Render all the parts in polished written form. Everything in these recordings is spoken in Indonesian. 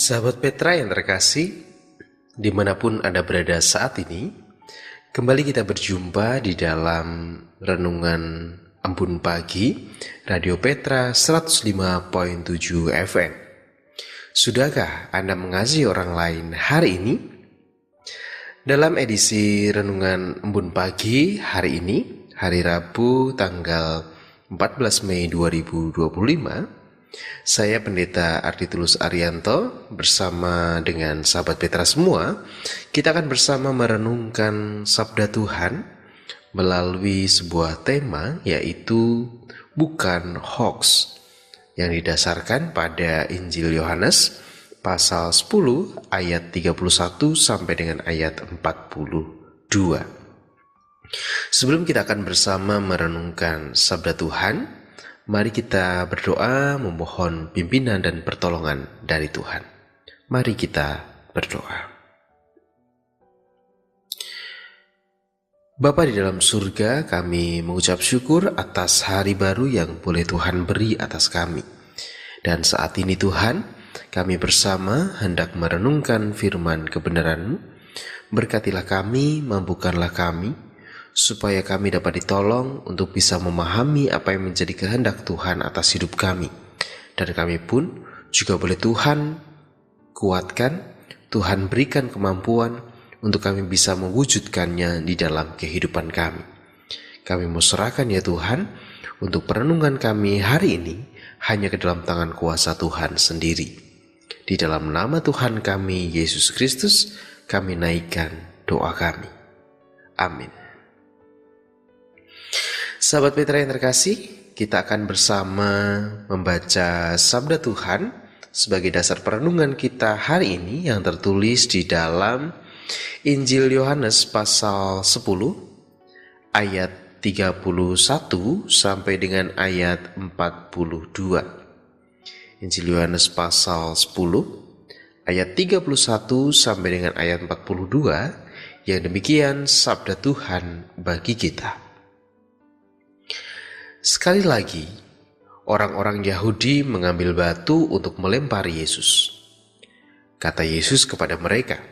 Sahabat Petra yang terkasih, dimanapun Anda berada saat ini, kembali kita berjumpa di dalam Renungan Embun Pagi, Radio Petra 105.7 FM. Sudahkah Anda mengasihi orang lain hari ini? Dalam edisi Renungan Embun Pagi hari ini, hari Rabu tanggal 14 Mei 2025, saya Pendeta Arditulus Arianto bersama dengan sahabat Petra semua, kita akan bersama merenungkan Sabda Tuhan melalui sebuah tema, yaitu bukan hoax, yang didasarkan pada Injil Yohanes pasal 10 ayat 31 sampai dengan ayat 42. Sebelum kita akan bersama merenungkan Sabda Tuhan, mari kita berdoa memohon pimpinan dan pertolongan dari Tuhan. Mari kita berdoa. Bapa di dalam surga, kami mengucap syukur atas hari baru yang boleh Tuhan beri atas kami. Dan saat ini Tuhan, kami bersama hendak merenungkan firman kebenaran-Mu. Berkatilah kami, mampukanlah kami, supaya kami dapat ditolong untuk bisa memahami apa yang menjadi kehendak Tuhan atas hidup kami. Dan kami pun juga boleh Tuhan kuatkan, Tuhan berikan kemampuan untuk kami bisa mewujudkannya di dalam kehidupan kami. Kami mau serahkan ya Tuhan, untuk perenungan kami hari ini hanya ke dalam tangan kuasa Tuhan sendiri. Di dalam nama Tuhan kami, Yesus Kristus, kami naikkan doa kami. Amin. Sahabat Petra yang terkasih, kita akan bersama membaca Sabda Tuhan sebagai dasar perenungan kita hari ini yang tertulis di dalam Injil Yohanes pasal 10 ayat 31 sampai dengan ayat 42. Injil Yohanes pasal 10 ayat 31 sampai dengan ayat 42, yang demikian sabda Tuhan bagi kita. Sekali lagi, orang-orang Yahudi mengambil batu untuk melempari Yesus. Kata Yesus kepada mereka,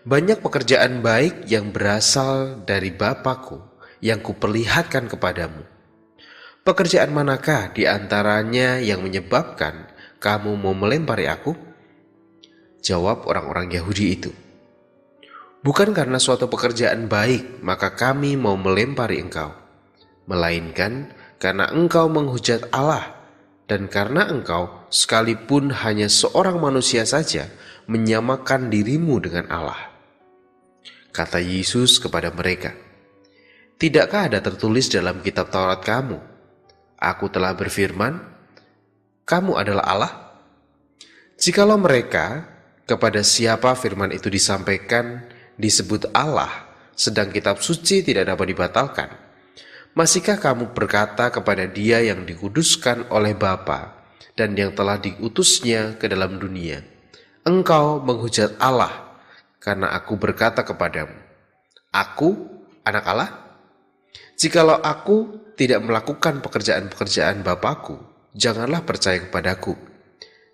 "Banyak pekerjaan baik yang berasal dari Bapa-Ku yang kuperlihatkan kepadamu. Pekerjaan manakah di antaranya yang menyebabkan kamu mau melempari aku?" Jawab orang-orang Yahudi itu, "Bukan karena suatu pekerjaan baik maka kami mau melempari engkau, melainkan karena engkau menghujat Allah, dan karena engkau sekalipun hanya seorang manusia saja menyamakan dirimu dengan Allah." Kata Yesus kepada mereka, "Tidakkah ada tertulis dalam kitab Taurat kamu, Aku telah berfirman, kamu adalah Allah?" Jikalau mereka kepada siapa firman itu disampaikan disebut Allah, sedang kitab suci tidak dapat dibatalkan, masihkah kamu berkata kepada Dia yang dikuduskan oleh Bapa dan yang telah diutusnya ke dalam dunia, engkau menghujat Allah karena aku berkata kepadamu, aku anak Allah? Jikalau aku tidak melakukan pekerjaan-pekerjaan Bapa-Ku, janganlah percaya kepadaku.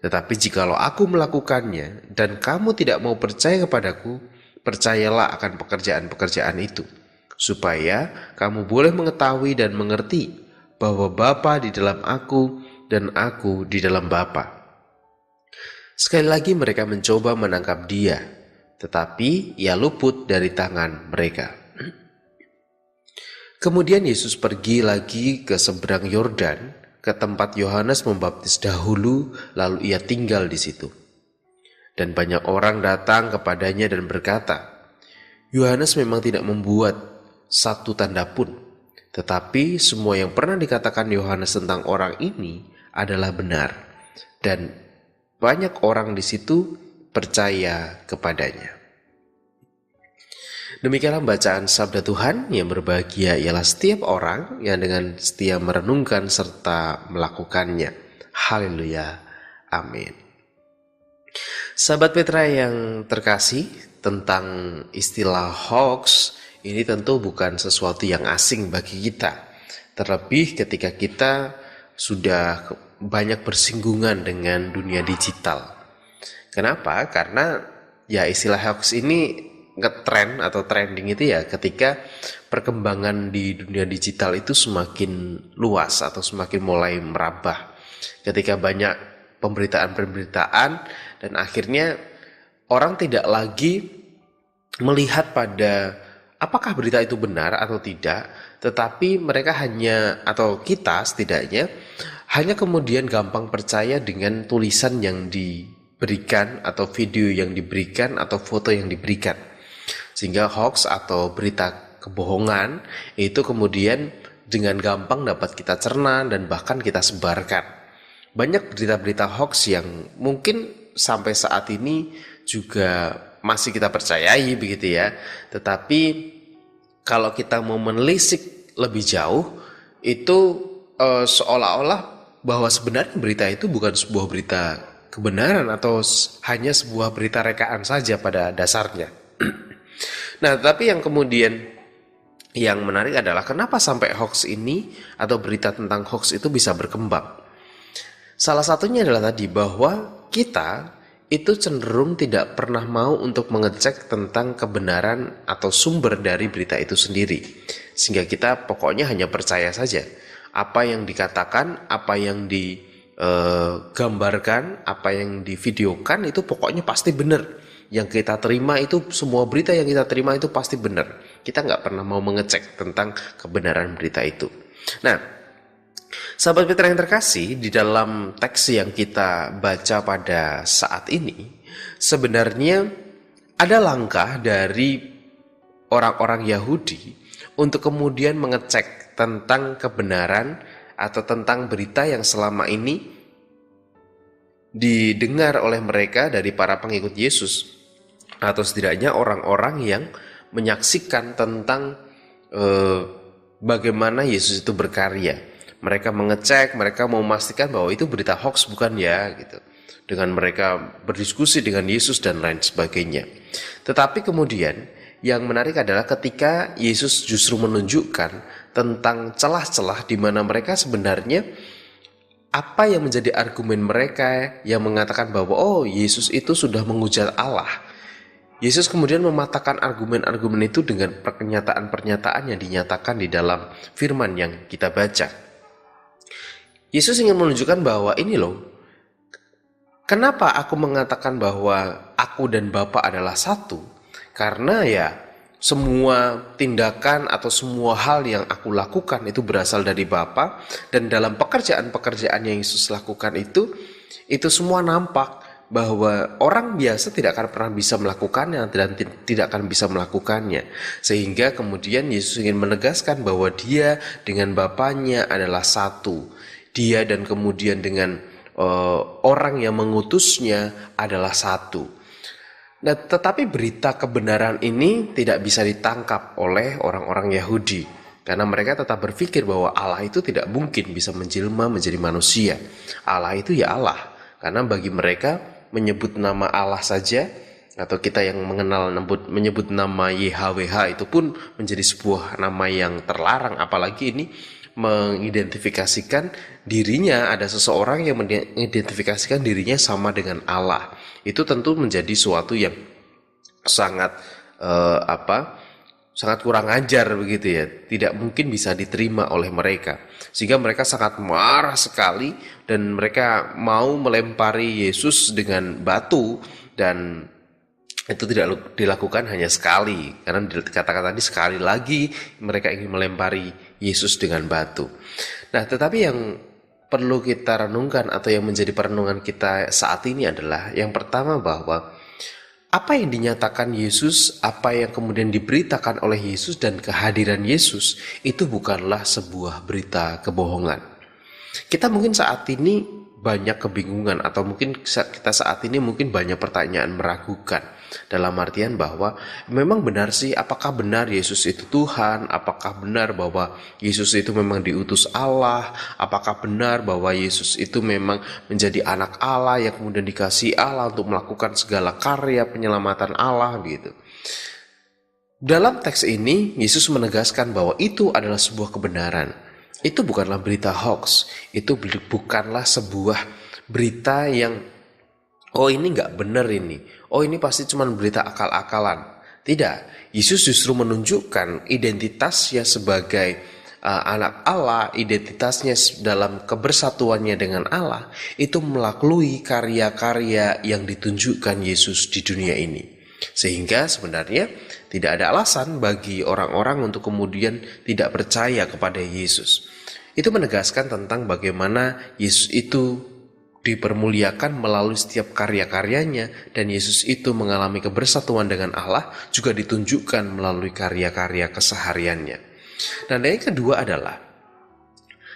Tetapi jikalau aku melakukannya dan kamu tidak mau percaya kepadaku, percayalah akan pekerjaan-pekerjaan itu, supaya kamu boleh mengetahui dan mengerti bahwa Bapa di dalam aku dan aku di dalam Bapa. Sekali lagi mereka mencoba menangkap Dia, tetapi Ia luput dari tangan mereka. Kemudian Yesus pergi lagi ke seberang Yordan, ke tempat Yohanes membaptis dahulu, lalu Ia tinggal di situ. Dan banyak orang datang kepadanya dan berkata, "Yohanes memang tidak membuat satu tanda pun, tetapi semua yang pernah dikatakan Yohanes tentang orang ini adalah benar, dan banyak orang di situ percaya kepadanya." Demikianlah bacaan sabda Tuhan. Yang berbahagia ialah setiap orang yang dengan setia merenungkan serta melakukannya. Haleluya. Amin. Sahabat Petra yang terkasih, tentang istilah hoax ini tentu bukan sesuatu yang asing bagi kita. Terlebih ketika kita sudah banyak bersinggungan dengan dunia digital. Kenapa? Karena ya istilah hoax ini ngetren atau trending itu ya ketika perkembangan di dunia digital itu semakin luas atau semakin mulai merambah. Ketika banyak pemberitaan-pemberitaan dan akhirnya orang tidak lagi melihat pada apakah berita itu benar atau tidak, tetapi mereka hanya atau kita setidaknya hanya kemudian gampang percaya dengan tulisan yang diberikan atau video yang diberikan atau foto yang diberikan. Sehingga hoax atau berita kebohongan itu kemudian dengan gampang dapat kita cerna dan bahkan kita sebarkan. Banyak berita-berita hoax yang mungkin sampai saat ini juga masih kita percayai begitu ya. Tetapi kalau kita mau menelisik lebih jauh itu seolah-olah bahwa sebenarnya berita itu bukan sebuah berita kebenaran atau hanya sebuah berita rekaan saja pada dasarnya. Nah, tapi yang kemudian yang menarik adalah kenapa sampai hoax ini atau berita tentang hoax itu bisa berkembang. Salah satunya adalah tadi bahwa kita itu cenderung tidak pernah mau untuk mengecek tentang kebenaran atau sumber dari berita itu sendiri. Sehingga kita pokoknya hanya percaya saja. Apa yang dikatakan, apa yang digambarkan, apa yang divideokan itu pokoknya pasti benar. Yang kita terima itu, semua berita yang kita terima itu pasti benar. Kita nggak pernah mau mengecek tentang kebenaran berita itu. Nah, sahabat Petra yang terkasih, di dalam teks yang kita baca pada saat ini, sebenarnya ada langkah dari orang-orang Yahudi untuk kemudian mengecek tentang kebenaran atau tentang berita yang selama ini didengar oleh mereka dari para pengikut Yesus, atau setidaknya orang-orang yang menyaksikan tentang bagaimana Yesus itu berkarya. Mereka mengecek, mereka mau memastikan bahwa itu berita hoax bukan ya gitu. Dengan mereka berdiskusi dengan Yesus dan lain sebagainya. Tetapi kemudian yang menarik adalah ketika Yesus justru menunjukkan tentang celah-celah di mana mereka sebenarnya apa yang menjadi argumen mereka yang mengatakan bahwa Yesus itu sudah menghujat Allah. Yesus kemudian mematahkan argumen-argumen itu dengan pernyataan-pernyataan yang dinyatakan di dalam firman yang kita baca. Yesus ingin menunjukkan bahwa ini loh, kenapa aku mengatakan bahwa aku dan Bapa adalah satu? Karena ya semua tindakan atau semua hal yang aku lakukan itu berasal dari Bapa, dan dalam pekerjaan-pekerjaan yang Yesus lakukan itu semua nampak bahwa orang biasa tidak akan pernah bisa melakukannya dan tidak akan bisa melakukannya. Sehingga kemudian Yesus ingin menegaskan bahwa dia dengan Bapanya adalah satu. Dia dan kemudian dengan orang yang mengutusnya adalah satu. Nah, tetapi berita kebenaran ini tidak bisa ditangkap oleh orang-orang Yahudi. Karena mereka tetap berpikir bahwa Allah itu tidak mungkin bisa menjelma menjadi manusia. Allah itu ya Allah. Karena bagi mereka menyebut nama Allah saja, atau kita yang mengenal menyebut nama YHWH itu pun menjadi sebuah nama yang terlarang. Apalagi ini mengidentifikasikan dirinya, ada seseorang yang mengidentifikasikan dirinya sama dengan Allah. Itu tentu menjadi suatu yang sangat sangat kurang ajar begitu ya, tidak mungkin bisa diterima oleh mereka. Sehingga mereka sangat marah sekali dan mereka mau melempari Yesus dengan batu, dan itu tidak dilakukan hanya sekali, karena dikatakan tadi sekali lagi mereka ingin melempari Yesus dengan batu. Nah, tetapi yang perlu kita renungkan atau yang menjadi perenungan kita saat ini adalah yang pertama, bahwa apa yang dinyatakan Yesus, apa yang kemudian diberitakan oleh Yesus dan kehadiran Yesus itu bukanlah sebuah berita kebohongan. Kita mungkin saat ini banyak kebingungan, atau mungkin kita saat ini mungkin banyak pertanyaan meragukan, dalam artian bahwa memang benar sih, apakah benar Yesus itu Tuhan? Apakah benar bahwa Yesus itu memang diutus Allah? Apakah benar bahwa Yesus itu memang menjadi anak Allah yang kemudian dikasihi Allah untuk melakukan segala karya penyelamatan Allah gitu? Dalam teks ini Yesus menegaskan bahwa itu adalah sebuah kebenaran. Itu bukanlah berita hoax, itu bukanlah sebuah berita yang oh ini nggak benar ini, oh ini pasti cuma berita akal-akalan. Tidak, Yesus justru menunjukkan identitasnya sebagai anak Allah, identitasnya dalam kebersatuannya dengan Allah, itu melalui karya-karya yang ditunjukkan Yesus di dunia ini. Sehingga sebenarnya tidak ada alasan bagi orang-orang untuk kemudian tidak percaya kepada Yesus. Itu menegaskan tentang bagaimana Yesus itu dipermuliakan melalui setiap karya-karyanya, dan Yesus itu mengalami kebersatuan dengan Allah juga ditunjukkan melalui karya-karya kesehariannya. Dan yang kedua adalah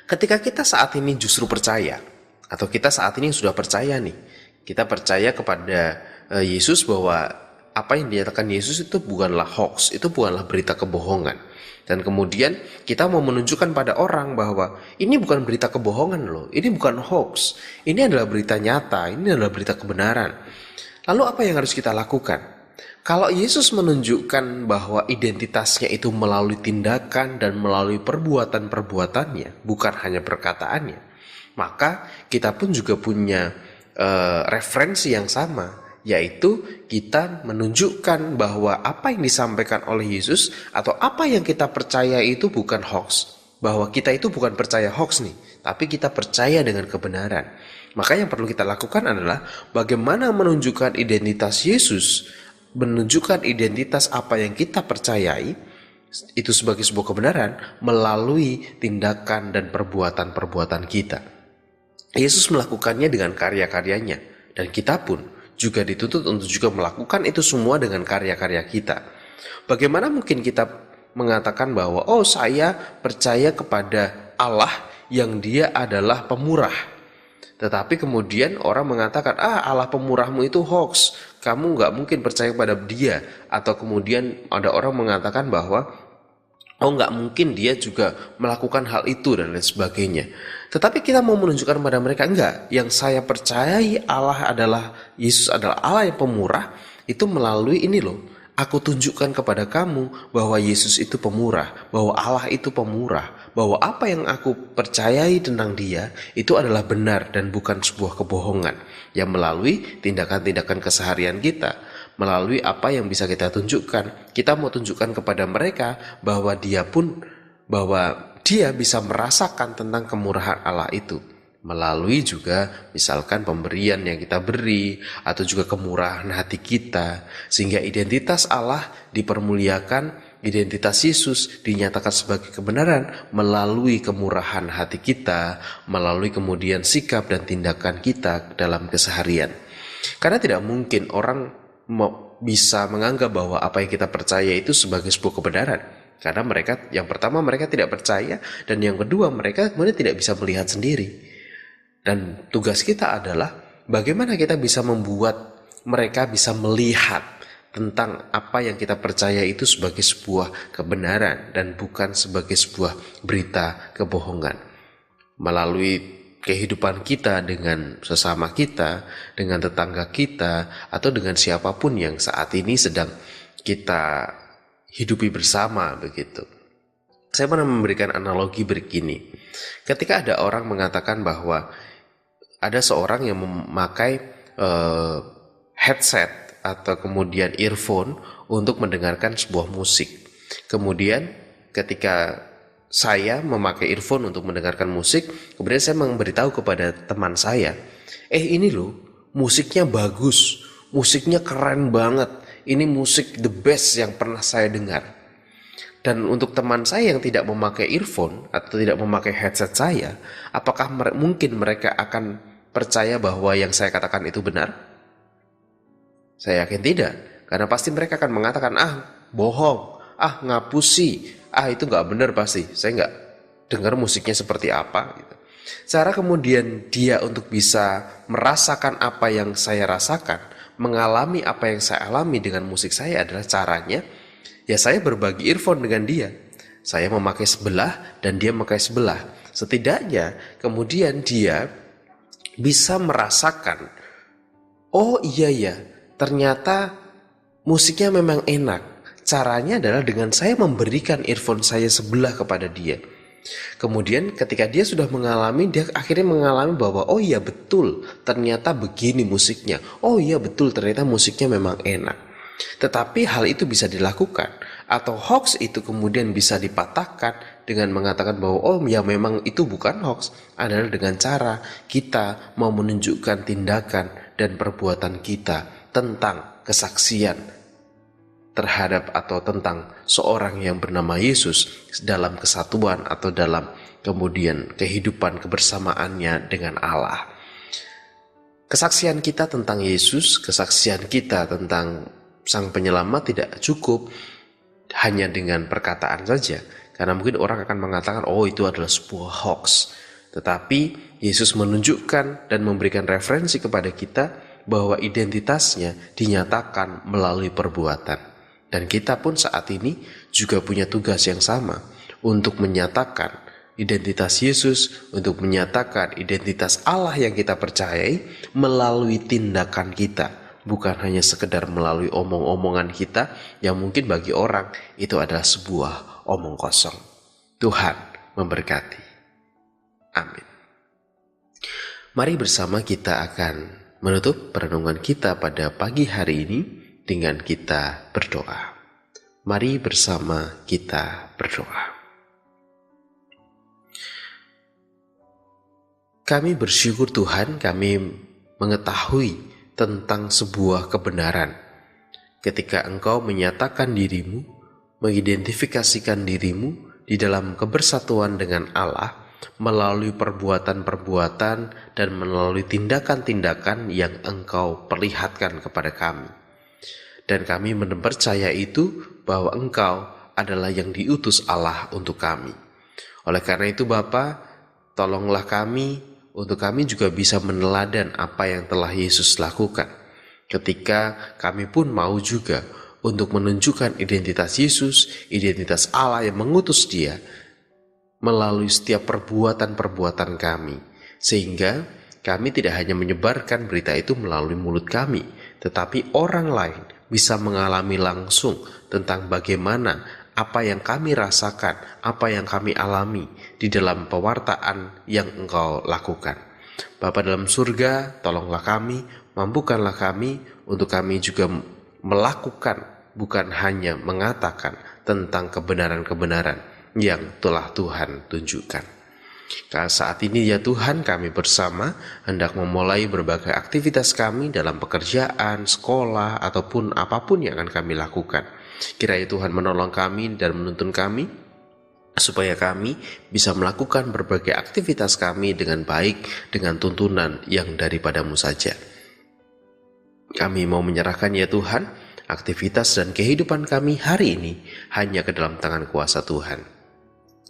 ketika kita saat ini justru percaya, atau kita saat ini sudah percaya nih, kita percaya kepada Yesus bahwa apa yang dinyatakan Yesus itu bukanlah hoax, itu bukanlah berita kebohongan. Dan kemudian kita mau menunjukkan pada orang bahwa ini bukan berita kebohongan loh, ini bukan hoax, ini adalah berita nyata, ini adalah berita kebenaran. Lalu apa yang harus kita lakukan? Kalau Yesus menunjukkan bahwa identitasnya itu melalui tindakan dan melalui perbuatan-perbuatannya, bukan hanya perkataannya, maka kita pun juga punya referensi yang sama, yaitu kita menunjukkan bahwa apa yang disampaikan oleh Yesus atau apa yang kita percaya itu bukan hoax, bahwa kita itu bukan percaya hoax nih, tapi kita percaya dengan kebenaran. Maka yang perlu kita lakukan adalah bagaimana menunjukkan identitas Yesus, menunjukkan identitas apa yang kita percayai itu sebagai sebuah kebenaran melalui tindakan dan perbuatan-perbuatan kita. Yesus melakukannya dengan karya-karyanya, dan kita pun juga dituntut untuk juga melakukan itu semua dengan karya-karya kita. Bagaimana mungkin kita mengatakan bahwa oh saya percaya kepada Allah yang dia adalah pemurah, tetapi kemudian orang mengatakan Allah pemurahmu itu hoax, kamu nggak mungkin percaya pada dia. Atau kemudian ada orang mengatakan bahwa oh nggak mungkin dia juga melakukan hal itu dan lain sebagainya. Tetapi kita mau menunjukkan pada mereka, enggak, yang saya percayai Allah adalah, Yesus adalah Allah yang pemurah, itu melalui ini loh. Aku tunjukkan kepada kamu bahwa Yesus itu pemurah, bahwa Allah itu pemurah, bahwa apa yang aku percayai tentang dia itu adalah benar dan bukan sebuah kebohongan. Yang melalui tindakan-tindakan keseharian kita, melalui apa yang bisa kita tunjukkan, kita mau tunjukkan kepada mereka bahwa dia bisa merasakan tentang kemurahan Allah itu melalui juga misalkan pemberian yang kita beri atau juga kemurahan hati kita, sehingga identitas Allah dipermuliakan, identitas Yesus dinyatakan sebagai kebenaran melalui kemurahan hati kita, melalui kemudian sikap dan tindakan kita dalam keseharian. Karena tidak mungkin orang bisa menganggap bahwa apa yang kita percaya itu sebagai sebuah kebenaran. Karena yang pertama mereka tidak percaya, dan yang kedua mereka kemudian tidak bisa melihat sendiri. Dan tugas kita adalah bagaimana kita bisa membuat mereka bisa melihat tentang apa yang kita percaya itu sebagai sebuah kebenaran dan bukan sebagai sebuah berita kebohongan. Melalui kehidupan kita dengan sesama kita, dengan tetangga kita, atau dengan siapapun yang saat ini sedang kita hidupi bersama begitu. Saya pernah memberikan analogi begini. Ketika ada orang mengatakan bahwa ada seorang yang memakai headset atau kemudian earphone untuk mendengarkan sebuah musik. Kemudian ketika saya memakai earphone untuk mendengarkan musik, kemudian saya memberitahu kepada teman saya, ini loh musiknya bagus, musiknya keren banget, ini musik the best yang pernah saya dengar. Dan untuk teman saya yang tidak memakai earphone atau tidak memakai headset saya, apakah mungkin mereka akan percaya bahwa yang saya katakan itu benar? Saya yakin tidak, karena pasti mereka akan mengatakan, bohong, ngapusi, itu nggak benar pasti, saya nggak dengar musiknya seperti apa. Gitu. Cara kemudian dia untuk bisa merasakan apa yang saya rasakan, mengalami apa yang saya alami dengan musik saya adalah caranya, ya saya berbagi earphone dengan dia. Saya memakai sebelah dan dia memakai sebelah. Setidaknya kemudian dia bisa merasakan, oh iya ya, ternyata musiknya memang enak. Caranya adalah dengan saya memberikan earphone saya sebelah kepada dia. Kemudian ketika dia sudah mengalami, dia akhirnya mengalami bahwa oh iya betul, ternyata begini musiknya. Oh iya betul, ternyata musiknya memang enak. Tetapi hal itu bisa dilakukan, atau hoax itu kemudian bisa dipatahkan dengan mengatakan bahwa oh ya memang itu bukan hoax, adalah dengan cara kita mau menunjukkan tindakan dan perbuatan kita tentang kesaksian terhadap atau tentang seorang yang bernama Yesus dalam kesatuan atau dalam kemudian kehidupan kebersamaannya dengan Allah. Kesaksian kita tentang Yesus, kesaksian kita tentang Sang Penyelamat tidak cukup hanya dengan perkataan saja, karena mungkin orang akan mengatakan oh itu adalah sebuah hoax. Tetapi Yesus menunjukkan dan memberikan referensi kepada kita bahwa identitasnya dinyatakan melalui perbuatan. Dan kita pun saat ini juga punya tugas yang sama untuk menyatakan identitas Yesus, untuk menyatakan identitas Allah yang kita percayai melalui tindakan kita. Bukan hanya sekedar melalui omong-omongan kita yang mungkin bagi orang itu adalah sebuah omong kosong. Tuhan memberkati. Amin. Mari bersama kita akan menutup perenungan kita pada pagi hari ini dengan kita berdoa. Mari bersama kita berdoa. Kami bersyukur Tuhan, kami mengetahui tentang sebuah kebenaran. Ketika Engkau menyatakan dirimu, mengidentifikasikan dirimu di dalam kebersatuan dengan Allah, melalui perbuatan-perbuatan dan melalui tindakan-tindakan yang Engkau perlihatkan kepada kami. Dan kami percaya itu bahwa Engkau adalah yang diutus Allah untuk kami. Oleh karena itu Bapa, tolonglah kami untuk kami juga bisa meneladan apa yang telah Yesus lakukan. Ketika kami pun mau juga untuk menunjukkan identitas Yesus, identitas Allah yang mengutus Dia melalui setiap perbuatan-perbuatan kami. Sehingga kami tidak hanya menyebarkan berita itu melalui mulut kami, tetapi orang lain bisa mengalami langsung tentang bagaimana apa yang kami rasakan, apa yang kami alami di dalam pewartaan yang Engkau lakukan. Bapa dalam surga, tolonglah kami, mampukanlah kami untuk kami juga melakukan, bukan hanya mengatakan tentang kebenaran-kebenaran yang telah Tuhan tunjukkan. Saat ini ya Tuhan, kami bersama hendak memulai berbagai aktivitas kami dalam pekerjaan, sekolah, ataupun apapun yang akan kami lakukan. Kiranya Tuhan menolong kami dan menuntun kami supaya kami bisa melakukan berbagai aktivitas kami dengan baik, dengan tuntunan yang daripada-Mu saja. Kami mau menyerahkan ya Tuhan, aktivitas dan kehidupan kami hari ini hanya ke dalam tangan kuasa Tuhan.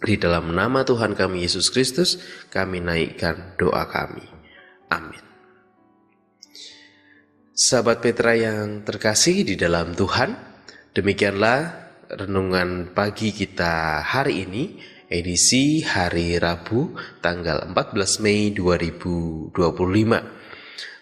Di dalam nama Tuhan kami Yesus Kristus, kami naikkan doa kami. Amin. Sahabat Petra yang terkasih di dalam Tuhan, demikianlah renungan pagi kita hari ini, edisi hari Rabu, tanggal 14 Mei 2025.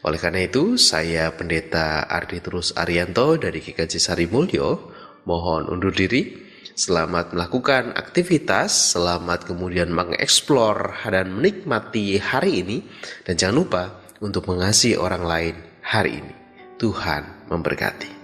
Oleh karena itu, saya Pendeta Arditurus Arianto dari GKJ Sarimulyo, mohon undur diri. Selamat melakukan aktivitas, selamat kemudian mengeksplor dan menikmati hari ini. Dan jangan lupa untuk mengasihi orang lain hari ini. Tuhan memberkati.